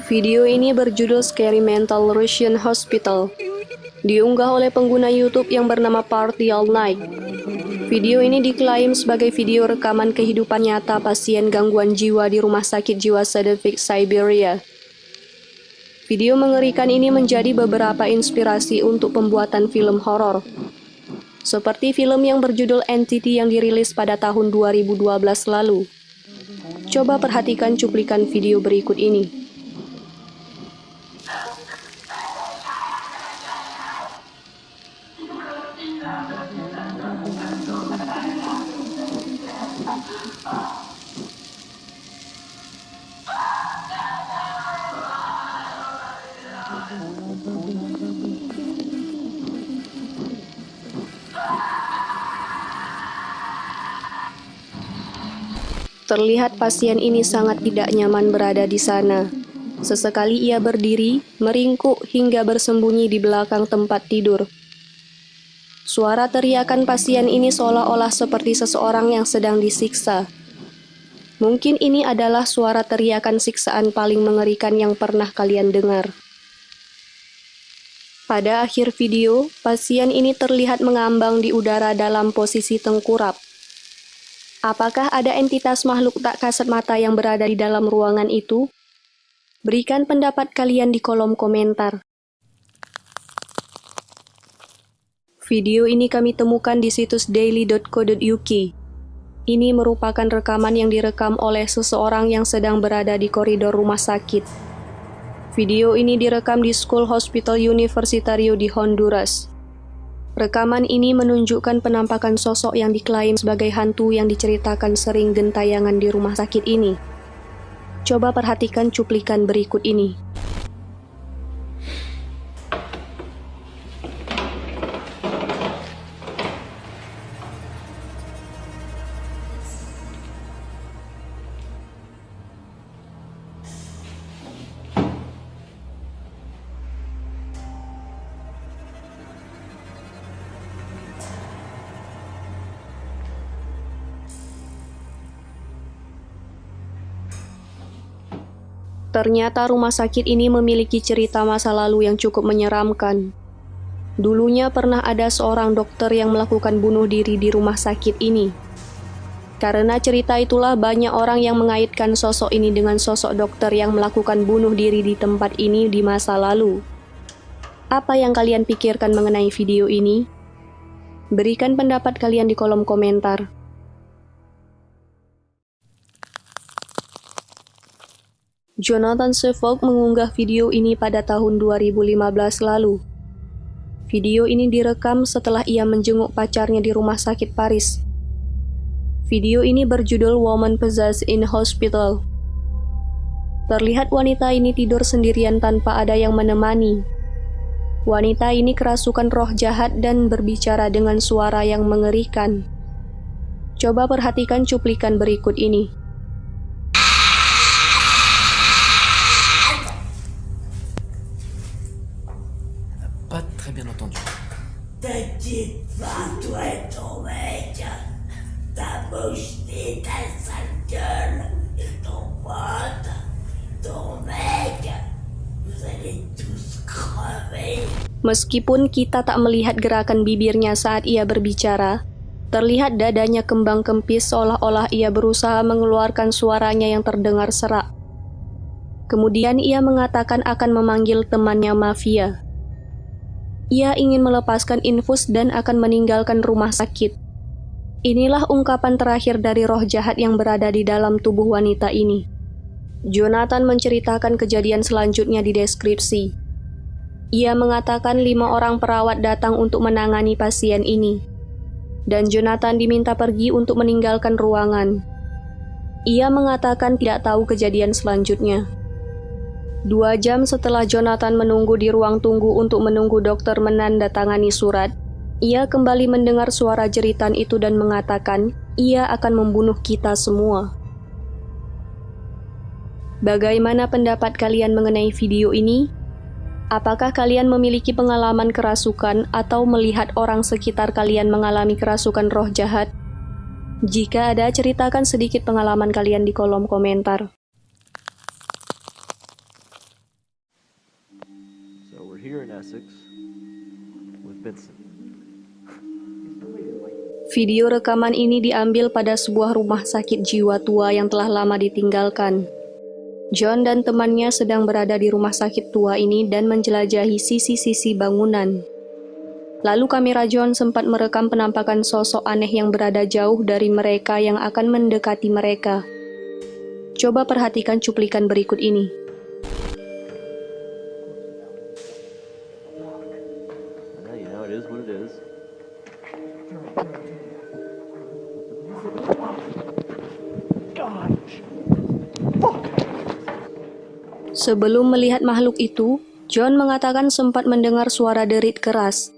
Video ini berjudul Scary Mental Russian Hospital. Diunggah oleh pengguna YouTube yang bernama Party All Night. Video ini diklaim sebagai video rekaman kehidupan nyata pasien gangguan jiwa di Rumah Sakit Jiwa Sedevik, Siberia. Video mengerikan ini menjadi beberapa inspirasi untuk pembuatan film horor. Seperti film yang berjudul Entity yang dirilis pada tahun 2012 lalu. Coba perhatikan cuplikan video berikut ini. Terlihat pasien ini sangat tidak nyaman berada di sana. Sesekali ia berdiri, meringkuk hingga bersembunyi di belakang tempat tidur. Suara teriakan pasien ini seolah-olah seperti seseorang yang sedang disiksa. Mungkin ini adalah suara teriakan siksaan paling mengerikan yang pernah kalian dengar. Pada akhir video, pasien ini terlihat mengambang di udara dalam posisi tengkurap. Apakah ada entitas makhluk tak kasat mata yang berada di dalam ruangan itu? Berikan pendapat kalian di kolom komentar. Video ini kami temukan di situs daily.co.uk. Ini merupakan rekaman yang direkam oleh seseorang yang sedang berada di koridor rumah sakit. Video ini direkam di School Hospital Universitario di Honduras. Rekaman ini menunjukkan penampakan sosok yang diklaim sebagai hantu yang diceritakan sering gentayangan di rumah sakit ini. Coba perhatikan cuplikan berikut ini. Ternyata rumah sakit ini memiliki cerita masa lalu yang cukup menyeramkan. Dulunya pernah ada seorang dokter yang melakukan bunuh diri di rumah sakit ini. Karena cerita itulah banyak orang yang mengaitkan sosok ini dengan sosok dokter yang melakukan bunuh diri di tempat ini di masa lalu. Apa yang kalian pikirkan mengenai video ini? Berikan pendapat kalian di kolom komentar. Jonathan Sevok mengunggah video ini pada tahun 2015 lalu. Video ini direkam setelah ia menjenguk pacarnya di rumah sakit Paris. Video ini berjudul Woman Possessed in Hospital. Terlihat wanita ini tidur sendirian tanpa ada yang menemani. Wanita ini kerasukan roh jahat dan berbicara dengan suara yang mengerikan. Coba perhatikan cuplikan berikut ini. Pas très bien entendu. T'inquiète pas, toi et ton mec. Ta bouche vide, ta sale gueule. Et ton pote, ton mec. Vous allez tous crever. Meskipun kita tak melihat gerakan bibirnya saat ia berbicara, terlihat dadanya kembang kempis seolah-olah ia berusaha mengeluarkan suaranya yang terdengar serak. Kemudian ia mengatakan akan memanggil temannya mafia. Ia ingin melepaskan infus dan akan meninggalkan rumah sakit. Inilah ungkapan terakhir dari roh jahat yang berada di dalam tubuh wanita ini. Jonathan menceritakan kejadian selanjutnya di deskripsi. Ia mengatakan 5 orang perawat datang untuk menangani pasien ini. Dan Jonathan diminta pergi untuk meninggalkan ruangan. Ia mengatakan tidak tahu kejadian selanjutnya. 2 jam setelah Jonathan menunggu di ruang tunggu untuk menunggu dokter menandatangani surat, ia kembali mendengar suara jeritan itu dan mengatakan, ia akan membunuh kita semua. Bagaimana pendapat kalian mengenai video ini? Apakah kalian memiliki pengalaman kerasukan atau melihat orang sekitar kalian mengalami kerasukan roh jahat? Jika ada, ceritakan sedikit pengalaman kalian di kolom komentar. classics with Vincent. Video rekaman ini diambil pada sebuah rumah sakit jiwa tua yang telah lama ditinggalkan. John dan temannya sedang berada di rumah sakit tua ini dan menjelajahi sisi-sisi bangunan. Lalu kamera John sempat merekam penampakan sosok aneh yang berada jauh dari mereka yang akan mendekati mereka. Coba perhatikan cuplikan berikut ini. You know, it is what it is. Sebelum melihat makhluk itu, John mengatakan sempat mendengar suara derit keras.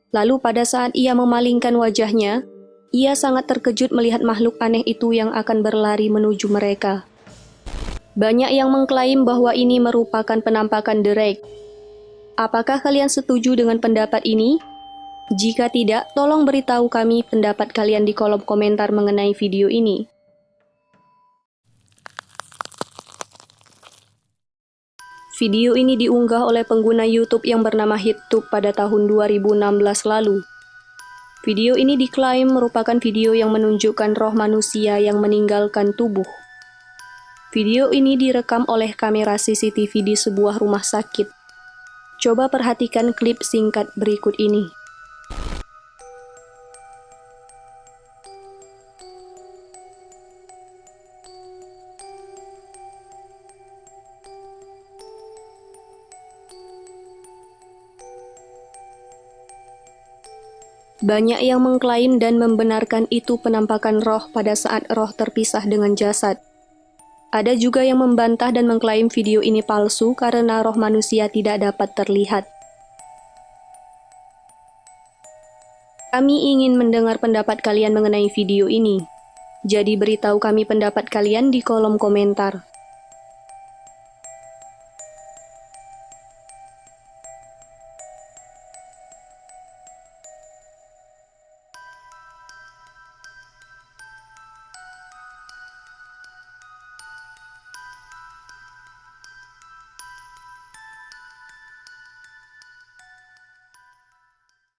Lalu pada saat ia memalingkan wajahnya, ia sangat terkejut melihat makhluk aneh itu yang akan berlari menuju mereka. Banyak yang mengklaim bahwa ini merupakan penampakan The Rake. Apakah kalian setuju dengan pendapat ini? Jika tidak, tolong beritahu kami pendapat kalian di kolom komentar mengenai video ini. Video ini diunggah oleh pengguna YouTube yang bernama HitTube pada tahun 2016 lalu. Video ini diklaim merupakan video yang menunjukkan roh manusia yang meninggalkan tubuh. Video ini direkam oleh kamera CCTV di sebuah rumah sakit. Coba perhatikan klip singkat berikut ini. Banyak yang mengklaim dan membenarkan itu penampakan roh pada saat roh terpisah dengan jasad. Ada juga yang membantah dan mengklaim video ini palsu karena roh manusia tidak dapat terlihat. Kami ingin mendengar pendapat kalian mengenai video ini. Jadi beritahu kami pendapat kalian di kolom komentar.